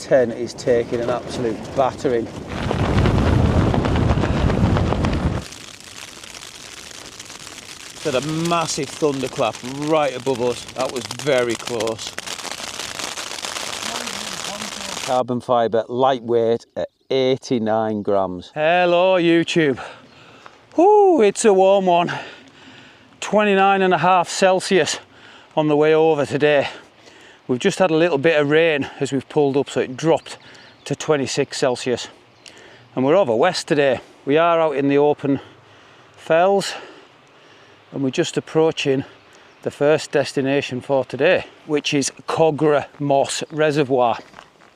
10 is taking an absolute battering. Had a massive thunderclap right above us. That was very close. Carbon fibre, lightweight at 89 grams. Hello YouTube. Ooh, it's a warm one. 29.5 Celsius on the way over today. We've just had a little bit of rain as we've pulled up, so it dropped to 26 Celsius. And we're over west today. We are out in the open fells, and we're just approaching the first destination for today, which is Cogra Moss Reservoir.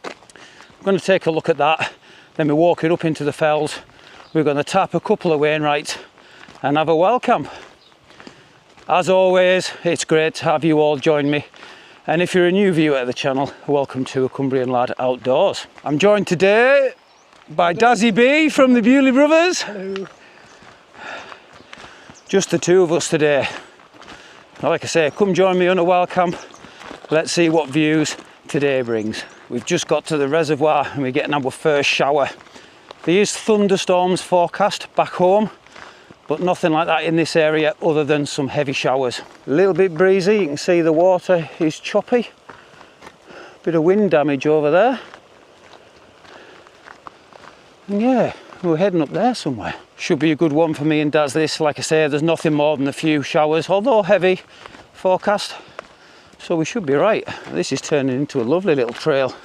I'm going to take a look at that, then we're walking up into the fells. We're going to tap a couple of Wainwrights and have a well camp. As always, it's great to have you all join me. And if you're a new viewer of the channel, welcome to A Cumbrian Lad Outdoors. I'm joined today by Dazzy B from the Bewley Brothers. Hello. Just the two of us today. Like I say, come join me on a well camp. Let's see what views today brings. We've just got to the reservoir and we're getting our first shower. There is thunderstorms forecast back home, but nothing like that in this area other than some heavy showers. A little bit breezy, you can see the water is choppy. Bit of wind damage over there. And yeah, we're heading up there somewhere. Should be a good one for me and Daz this. Like I say, there's nothing more than a few showers, although heavy forecast. So we should be right. This is turning into a lovely little trail.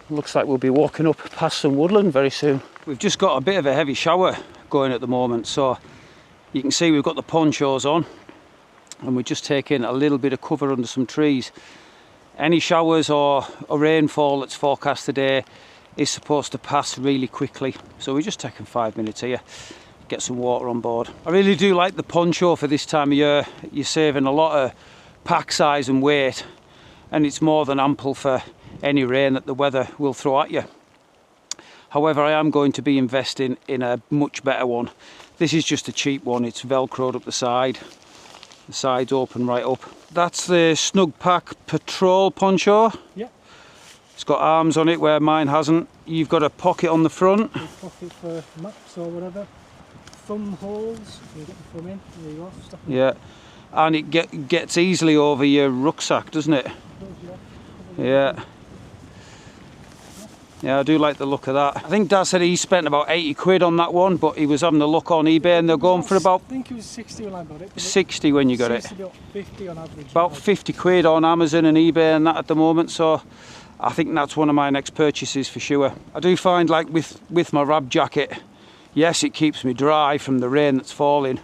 Looks like we'll be walking up past some woodland very soon. We've just got a bit of a heavy shower going at the moment, so you can see we've got the ponchos on and we're just taking a little bit of cover under some trees. Any showers or a rainfall that's forecast today is supposed to pass really quickly, so we're just taking 5 minutes here, get some water on board. I really do like the poncho for this time of year. You're saving a lot of pack size and weight, and it's more than ample for any rain that the weather will throw at you. However, I am going to be investing in a much better one. This is just a cheap one. It's velcroed up the side. The sides open right up. That's the Snug Pack Patrol poncho. Yeah. It's got arms on it where mine hasn't. You've got a pocket on the front. A pocket for maps or whatever. Thumb holes. You get the thumb in. There you go. Stuff in. Yeah. And it gets easily over your rucksack, doesn't it? Yeah. Yeah, I do like the look of that. I think Dad said he spent about 80 quid on that one, but he was having a look on eBay and they're going for about... I think it was 60 when I got it. 60 when you got it. About 50 on average. About 50 quid on Amazon and eBay and that at the moment, so I think that's one of my next purchases for sure. I do find, like with my rab jacket, yes, it keeps me dry from the rain that's falling,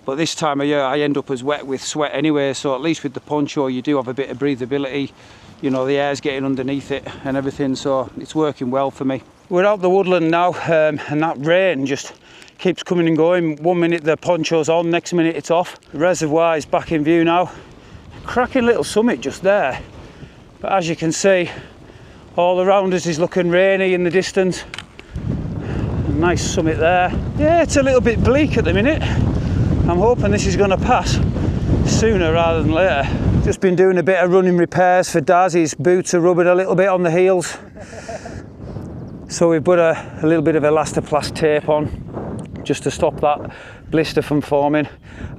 but this time of year I end up as wet with sweat anyway, so at least with the poncho you do have a bit of breathability. You know, the air's getting underneath it and everything, so it's working well for me. We're out the woodland now, and that rain just keeps coming and going. 1 minute the poncho's on, next minute it's off. The reservoir is back in view now. Cracking little summit just there. But as you can see, all around us is looking rainy in the distance. A nice summit there. Yeah, it's a little bit bleak at the minute. I'm hoping this is going to pass sooner rather than later. Just been doing a bit of running repairs for Daz. His boots are rubbing a little bit on the heels. So we've put a little bit of elastoplast tape on just to stop that blister from forming.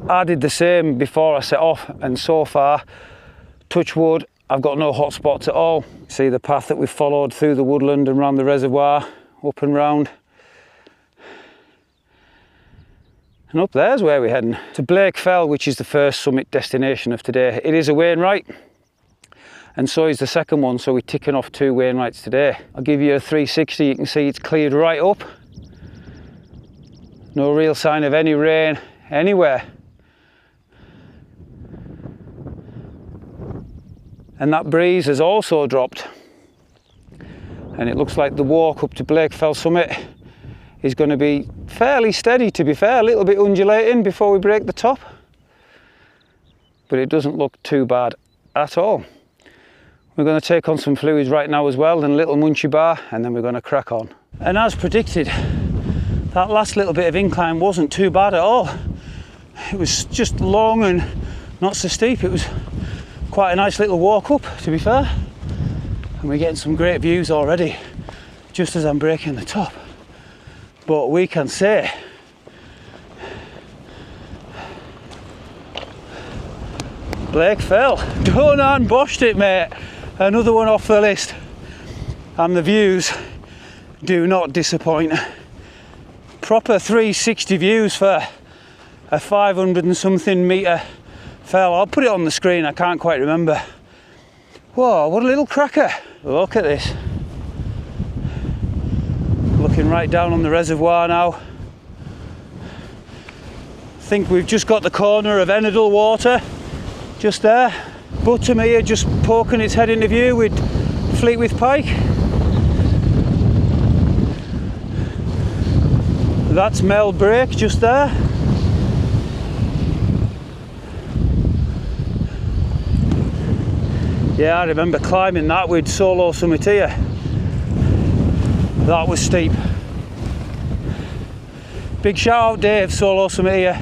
I did the same before I set off, and so far, touch wood, I've got no hot spots at all. See the path that we've followed through the woodland and round the reservoir, up and round. And up there's where we're heading, to Blake Fell, which is the first summit destination of today. It is a Wainwright, and so is the second one, so we're ticking off 2 Wainwrights today. I'll give you a 360, you can see it's cleared right up. No real sign of any rain anywhere. And that breeze has also dropped. And it looks like the walk up to Blake Fell summit is going to be fairly steady, to be fair, a little bit undulating before we break the top, but it doesn't look too bad at all. We're going to take on some fluids right now as well, and a little munchy bar, and then we're going to crack on. And as predicted, that last little bit of incline wasn't too bad at all. It was just long and not so steep. It was quite a nice little walk up, to be fair. and we're getting some great views already just as I'm breaking the top. But we can say Blake Fell, done and boshed it, mate. Another one off the list, and the views do not disappoint. Proper 360 views for a 500 and something metre fell. I'll put it on the screen, I can't quite remember. Whoa, what a little cracker. Look at this. Looking right down on the reservoir now. I think we've just got the corner of Enidle water, just there. Buttermere just poking its head into view with Fleetwith Pike. That's Mel Brake just there. Yeah, I remember climbing that with Solo Summit here. That was steep. Big shout out Dave, Solo Summit here.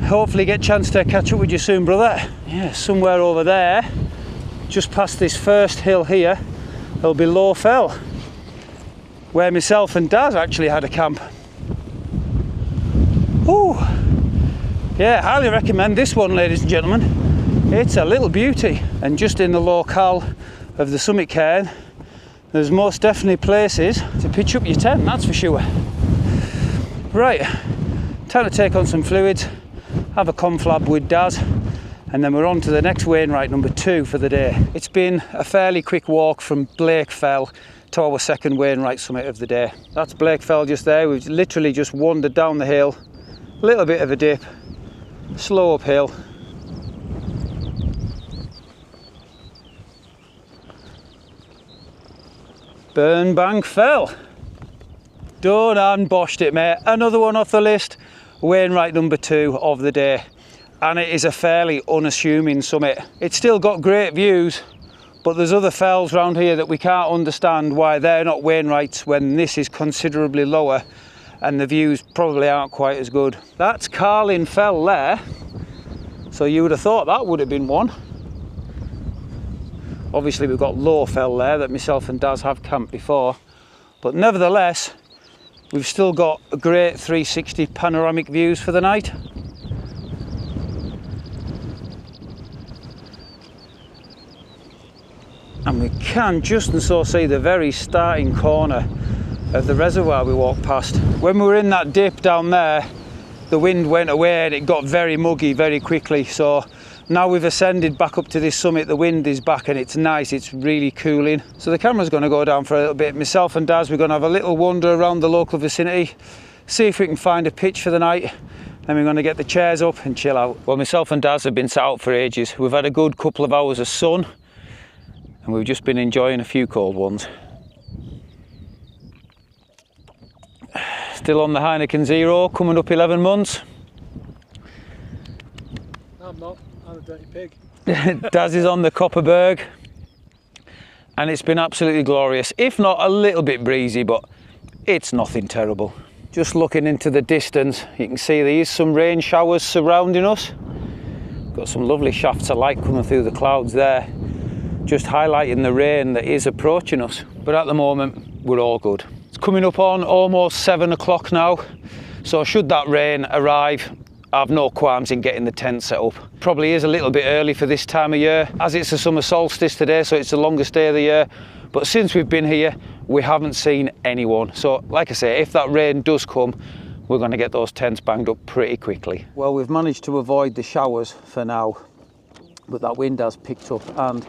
Hopefully get a chance to catch up with you soon, brother. Yeah, somewhere over there, just past this first hill here, there'll be Low Fell, where myself and Daz actually had a camp. Ooh. Yeah, highly recommend this one, ladies and gentlemen. It's a little beauty, and just in the locale of the summit cairn, there's most definitely places to pitch up your tent, that's for sure. Right, time to take on some fluids, have a conflab with Daz, and then we're on to the next Wainwright number 2 for the day. It's been a fairly quick walk from Blake Fell to our second Wainwright summit of the day. That's Blake Fell just there. We've literally just wandered down the hill, a little bit of a dip, slow uphill. Burnbank Fell. Done and boshed it, mate. Another one off the list. Wainwright number 2 of the day. And it is a fairly unassuming summit. It's still got great views, but there's other fells around here that we can't understand why they're not Wainwrights when this is considerably lower and the views probably aren't quite as good. That's Carlin Fell there. So you would have thought that would have been one. Obviously we've got Low Fell there that myself and Daz have camped before, but nevertheless we've still got a great 360 panoramic views for the night. And we can just and so see the very starting corner of the reservoir we walked past. When we were in that dip down there, the wind went away and it got very muggy very quickly, so now we've ascended back up to this summit, the wind is back and it's nice, it's really cooling. So the camera's going to go down for a little bit. Myself and Daz, we're going to have a little wander around the local vicinity, see if we can find a pitch for the night, then we're going to get the chairs up and chill out. Well, myself and Daz have been sat out for ages. We've had a good couple of hours of sun and we've just been enjoying a few cold ones. Still on the Heineken Zero, coming up 11 months. I'm not. I'm a dirty pig. Daz is on the Copperberg and it's been absolutely glorious, if not a little bit breezy, but it's nothing terrible. Just looking into the distance, you can see there is some rain showers surrounding us. Got some lovely shafts of light coming through the clouds there, just highlighting the rain that is approaching us. But at the moment, we're all good. It's coming up on almost 7 o'clock now, so should that rain arrive, I've no qualms in getting the tent set up. Probably is a little bit early for this time of year, as it's the summer solstice today, so it's the longest day of the year. But since we've been here, we haven't seen anyone. So like I say, if that rain does come, we're going to get those tents banged up pretty quickly. Well, we've managed to avoid the showers for now, but that wind has picked up and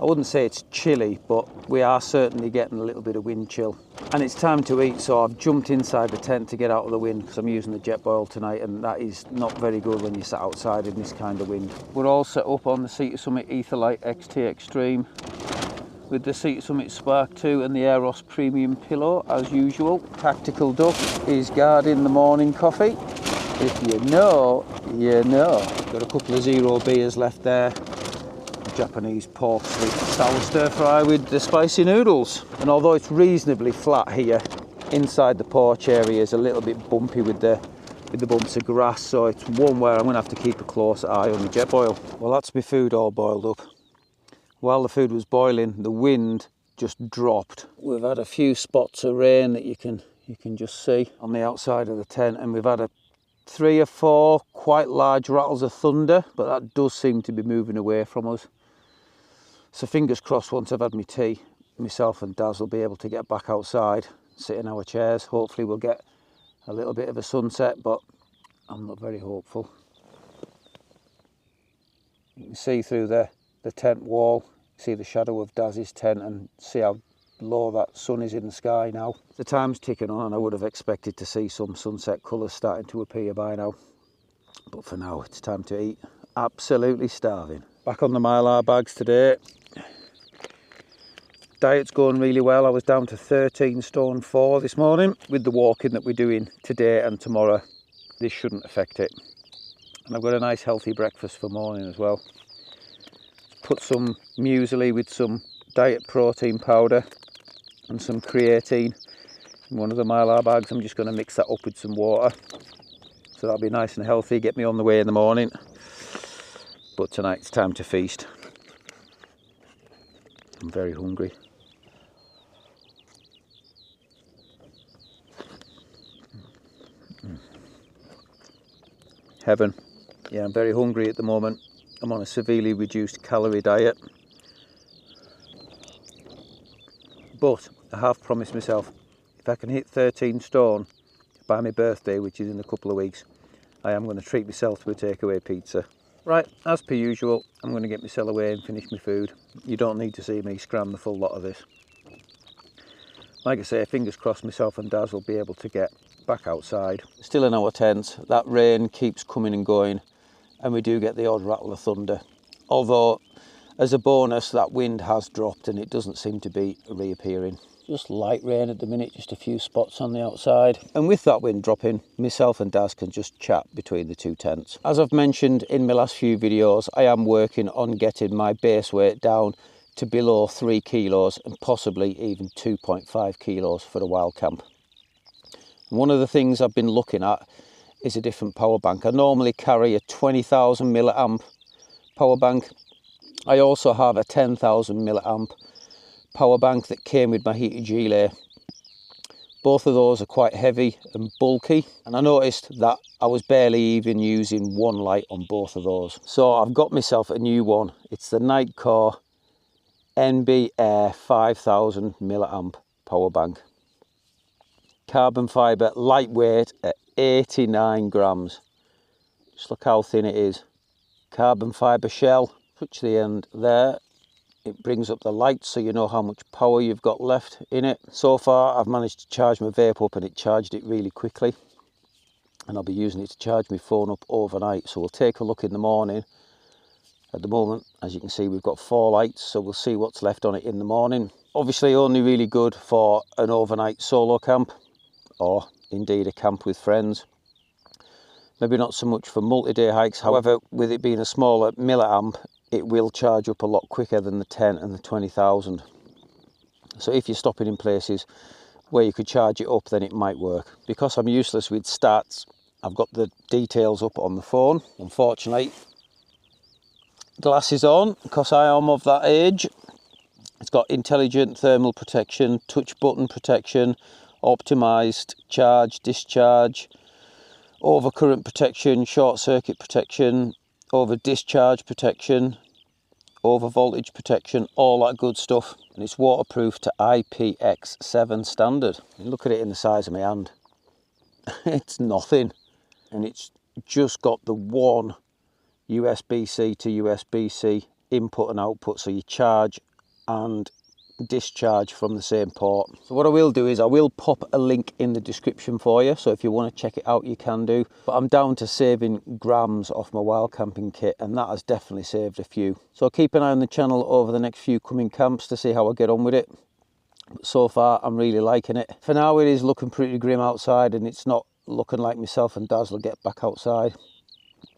I wouldn't say it's chilly, but we are certainly getting a little bit of wind chill. And it's time to eat, so I've jumped inside the tent to get out of the wind because I'm using the jet boil tonight, and that is not very good when you're sat outside in this kind of wind. We're all set up on the Sea to Summit Etherlite XT Extreme with the Sea to Summit Spark 2 and the Aeros Premium Pillow as usual. Tactical Duck is guarding the morning coffee. If you know, you know. Got a couple of Zero beers left there. Japanese pork sweet sour stir fry with the spicy noodles. And although it's reasonably flat here, inside the porch area is a little bit bumpy with the bumps of grass, so it's one where I'm going to have to keep a close eye on the jet boil. Well, that's my food all boiled up. While the food was boiling, the wind just dropped. We've had a few spots of rain that you can just see on the outside of the tent, and we've had 3 or 4 quite large rattles of thunder, but that does seem to be moving away from us. So fingers crossed, once I've had my tea, myself and Daz will be able to get back outside, sit in our chairs. Hopefully we'll get a little bit of a sunset, but I'm not very hopeful. You can see through the tent wall, see the shadow of Daz's tent and see how low that sun is in the sky now. The time's ticking on and I would have expected to see some sunset colours starting to appear by now. But for now, it's time to eat. Absolutely starving. Back on the Mylar bags today. Diet's going really well. I was down to 13 stone 4 this morning. With the walking that we're doing today and tomorrow, this shouldn't affect it. And I've got a nice healthy breakfast for morning as well. Put some muesli with some diet protein powder and some creatine in one of the Mylar bags. I'm just going to mix that up with some water. So that'll be nice and healthy, get me on the way in the morning. But tonight it's time to feast. I'm very hungry. Heaven. Yeah, I'm very hungry at the moment. I'm on a severely reduced calorie diet. But I have promised myself, if I can hit 13 stone by my birthday, which is in a couple of weeks, I am going to treat myself to a takeaway pizza. Right, as per usual, I'm going to get myself away and finish my food. You don't need to see me scram the full lot of this. Like I say, fingers crossed myself and Daz will be able to get back outside. Still in our tent, that rain keeps coming and going, and we do get the odd rattle of thunder. Although, as a bonus, that wind has dropped and it doesn't seem to be reappearing. Just light rain at the minute, just a few spots on the outside. And with that wind dropping, myself and Daz can just chat between the 2 tents. As I've mentioned in my last few videos, I am working on getting my base weight down to below 3 kilos and possibly even 2.5 kilos for a wild camp. And one of the things I've been looking at is a different power bank. I normally carry a 20,000 milliamp power bank. I also have a 10,000 milliamp power bank that came with my heated gilet. Both of those are quite heavy and bulky, and I noticed that I was barely even using one light on both of those. So I've got myself a new one. It's the Nightcore NB Air 5000 milliamp power bank. Carbon fibre, lightweight at 89 grams. Just look how thin it is. Carbon fibre shell. Touch the end there. It brings up the light so you know how much power you've got left in it. So far I've managed to charge my vape up and it charged it really quickly. And I'll be using it to charge my phone up overnight. So we'll take a look in the morning. At the moment, as you can see, we've got 4 lights, so we'll see what's left on it in the morning. Obviously only really good for an overnight solo camp, or indeed a camp with friends. Maybe not so much for multi-day hikes. However, with it being a smaller milliamp, it will charge up a lot quicker than the 10 and the 20,000. So if you're stopping in places where you could charge it up, then it might work. Because I'm useless with stats, I've got the details up on the phone. Unfortunately, glasses on, because I am of that age. It's got intelligent thermal protection, touch button protection, optimized charge, discharge, overcurrent protection, short circuit protection, over discharge protection, over voltage protection, all that good stuff. And it's waterproof to IPX7 standard. And look at it in the size of my hand. It's nothing. And it's just got the one USB-C to USB-C input and output, so you charge and discharge from the same port. So what I will do is I will pop a link in the description for you, so if you want to check it out you can do. But I'm down to saving grams off my wild camping kit, and that has definitely saved a few. So keep an eye on the channel over the next few coming camps to see how I get on with it. But so far I'm really liking it. For now it is looking pretty grim outside, and it's not looking like myself and Daz will get back outside.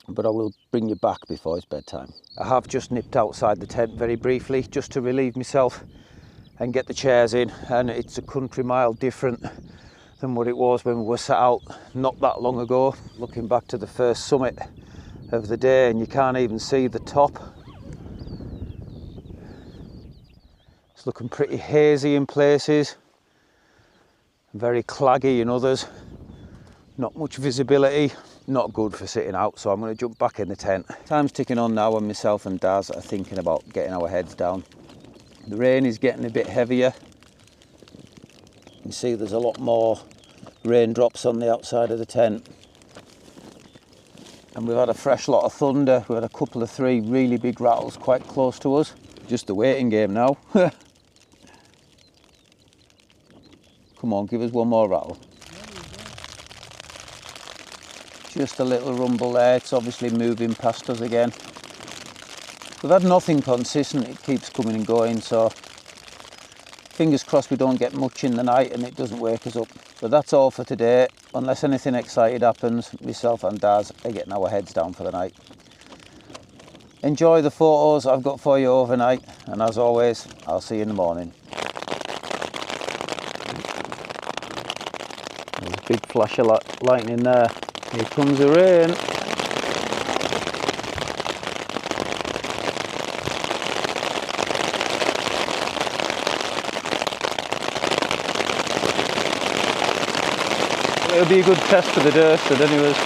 But I will bring you back before it's bedtime. I have just nipped outside the tent very briefly just to relieve myself and get the chairs in, and it's a country mile different than what it was when we were set out not that long ago. Looking back to the first summit of the day, and you can't even see the top. It's looking pretty hazy in places, very claggy in others. Not much visibility, not good for sitting out, so I'm going to jump back in the tent. Time's ticking on now and myself and Daz are thinking about getting our heads down. The rain is getting a bit heavier. You can see there's a lot more raindrops on the outside of the tent. And we've had a fresh lot of thunder. We had a couple of 3 really big rattles quite close to us. Just the waiting game now. Come on, give us one more rattle. Just a little rumble there. It's obviously moving past us again. We've had nothing consistent. It keeps coming and going, so fingers crossed we don't get much in the night and it doesn't wake us up. But that's all for today. Unless anything exciting happens, myself and Daz are getting our heads down for the night. Enjoy the photos I've got for you overnight, and as always, I'll see you in the morning. There's a big flash of lightning there. Here comes the rain. It'll be a good test for the Durston anyways.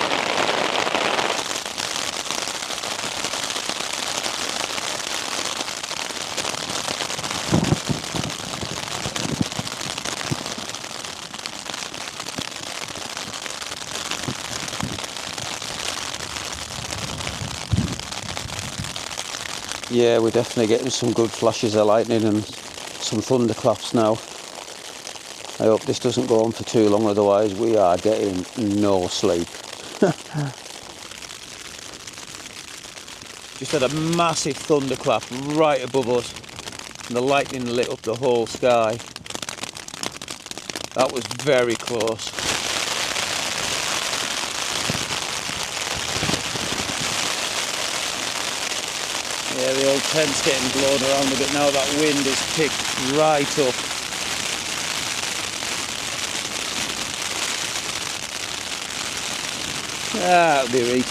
Yeah, we're definitely getting some good flashes of lightning and some thunderclaps now. I hope this doesn't go on for too long, otherwise we are getting no sleep. Just had a massive thunderclap right above us and the lightning lit up the whole sky. That was very close. Yeah, the old tent's getting blown around a bit now. That wind has picked right up. That'll be right.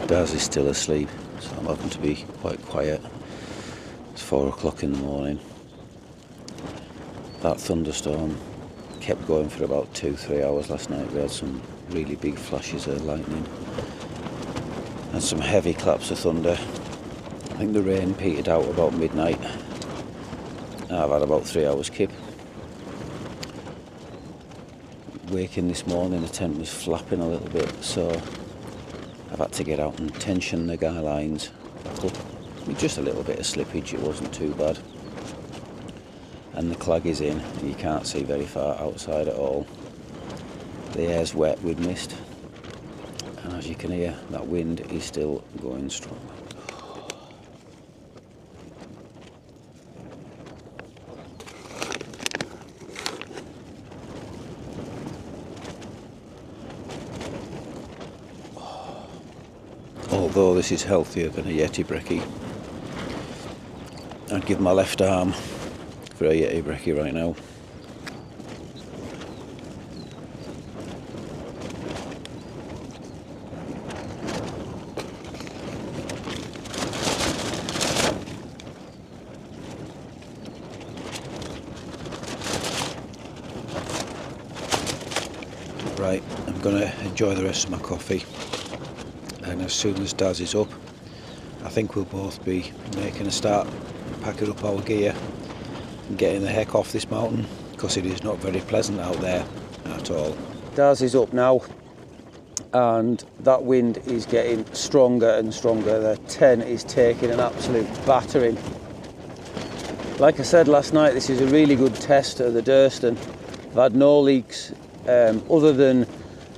Daz is still asleep, so I'm having to be quite quiet. It's 4 o'clock in the morning. That thunderstorm kept going for about 2-3 hours last night. We had some really big flashes of lightning and some heavy claps of thunder. I think the rain petered out about midnight. I've had about 3 hours kip. Waking this morning, the tent was flapping a little bit, so I've had to get out and tension the guy lines back up with just a little bit of slippage. It wasn't too bad. and the clag is in, and you can't see very far outside at all. The air's wet with mist, and as you can hear, that wind is still going strong. Although this is healthier than a Yeti brekkie, I'd give my left arm for a Yeti brekkie right now. Right, I'm going to enjoy the rest of my coffee, and as soon as Daz is up, I think we'll both be making a start, packing up our gear and getting the heck off this mountain, because it is not very pleasant out there at all. Daz is up now, and that wind is getting stronger and stronger. The tent is taking an absolute battering. Like I said last night, this is a really good test of the Durston. I've had no leaks. Other than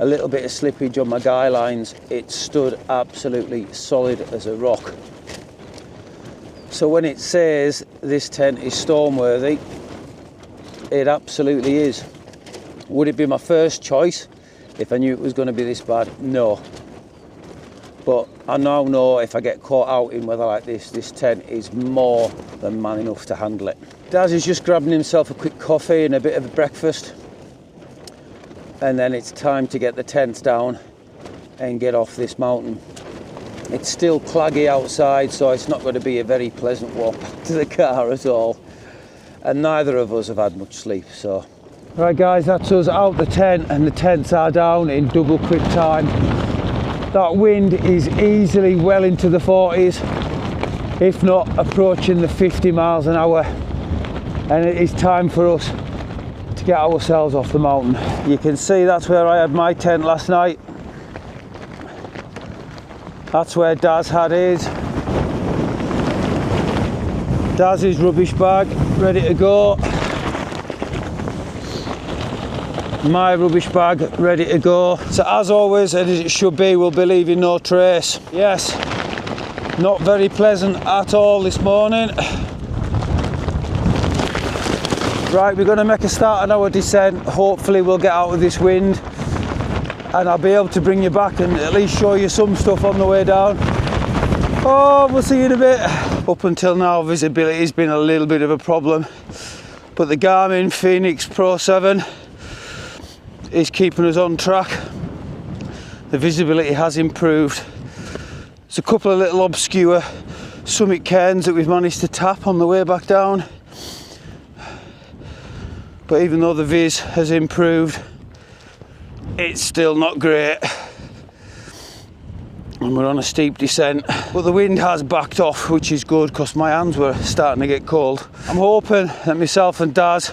a little bit of slippage on my guy lines, it stood absolutely solid as a rock. So when it says this tent is storm worthy, it absolutely is. Would it be my first choice if I knew it was going to be this bad? No. But I now know if I get caught out in weather like this, this tent is more than man enough to handle it. Daz is just grabbing himself a quick coffee and a bit of a breakfast, and then it's time to get the tents down and get off this mountain. It's still claggy outside, so it's not going to be a very pleasant walk back to the car at all, and neither of us have had much sleep. So right guys, that's us out the tent, and the tents are down in double quick time. That wind is easily well into the 40s, if not approaching the 50 miles an hour, and it is time for us to get ourselves off the mountain. You can see that's where I had my tent last night. That's where Daz had his. Daz's rubbish bag ready to go. My rubbish bag ready to go. So as always, and as it should be, we'll be leaving no trace. Yes, not very pleasant at all this morning. Right, we're going to make a start on our descent. Hopefully we'll get out of this wind, and I'll be able to bring you back and at least show you some stuff on the way down. Oh, we'll see you in a bit. Up until now, visibility has been a little bit of a problem, but the Garmin Phoenix Pro 7 is keeping us on track. The visibility has improved. There's a couple of little obscure summit cairns that we've managed to tap on the way back down. But even though the vis has improved, it's still not great. And we're on a steep descent. But the wind has backed off, which is good, because my hands were starting to get cold. I'm hoping that myself and Daz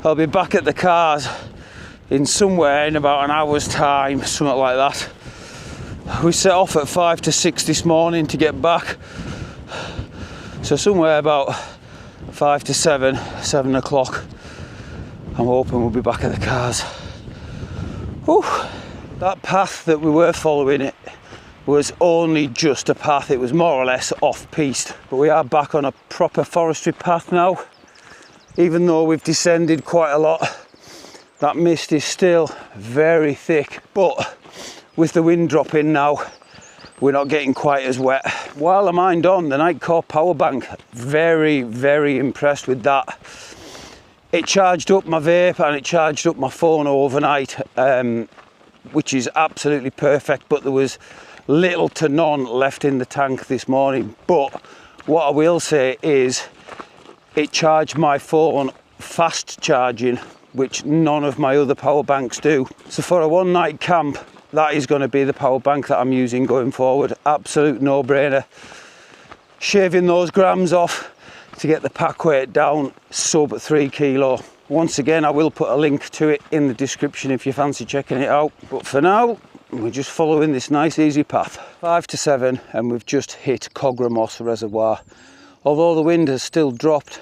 will be back at the cars in somewhere in about an hour's time, something like that. We set off at 5 to 6 this morning to get back. So somewhere about 5 to 7 o'clock. I'm hoping we'll be back at the cars. Whew. That path that we were following, it was only just a path. It was more or less off-piste. But we are back on a proper forestry path now. Even though we've descended quite a lot, that mist is still very thick. But with the wind dropping now, we're not getting quite as wet. While I mind on, the Nightcore power bank, very, very impressed with that. It charged up my vape and it charged up my phone overnight, which is absolutely perfect, but there was little to none left in the tank this morning. But what I will say is it charged my phone fast charging, which none of my other power banks do. So for a one night camp, that is going to be the power bank that I'm using going forward. Absolute no-brainer. Shaving those grams off to get the pack weight down sub 3 kilo. Once again, I will put a link to it in the description if you fancy checking it out. But for now, we're just following this nice easy path. 5 to 7, and we've just hit Cogra Moss Reservoir. Although the wind has still dropped,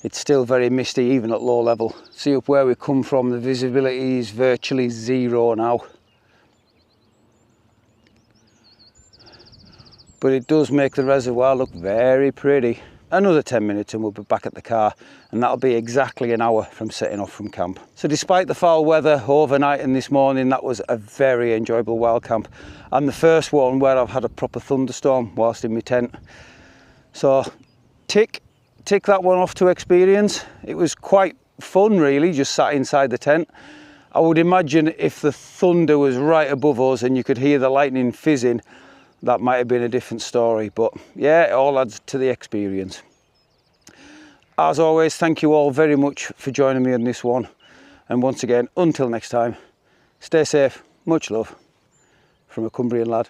it's still very misty even at low level. See up where we come from, the visibility is virtually zero now. But it does make the reservoir look very pretty. Another 10 minutes and we'll be back at the car, and that'll be exactly an hour from setting off from camp. So despite the foul weather overnight and this morning, that was a very enjoyable wild camp, and the first one where I've had a proper thunderstorm whilst in my tent. So tick that one off to experience. It was quite fun really, just sat inside the tent. I would imagine if the thunder was right above us and you could hear the lightning fizzing, that might have been a different story, but yeah, it all adds to the experience. As always, thank you all very much for joining me on this one, and once again, until next time, stay safe, much love from a Cumbrian lad.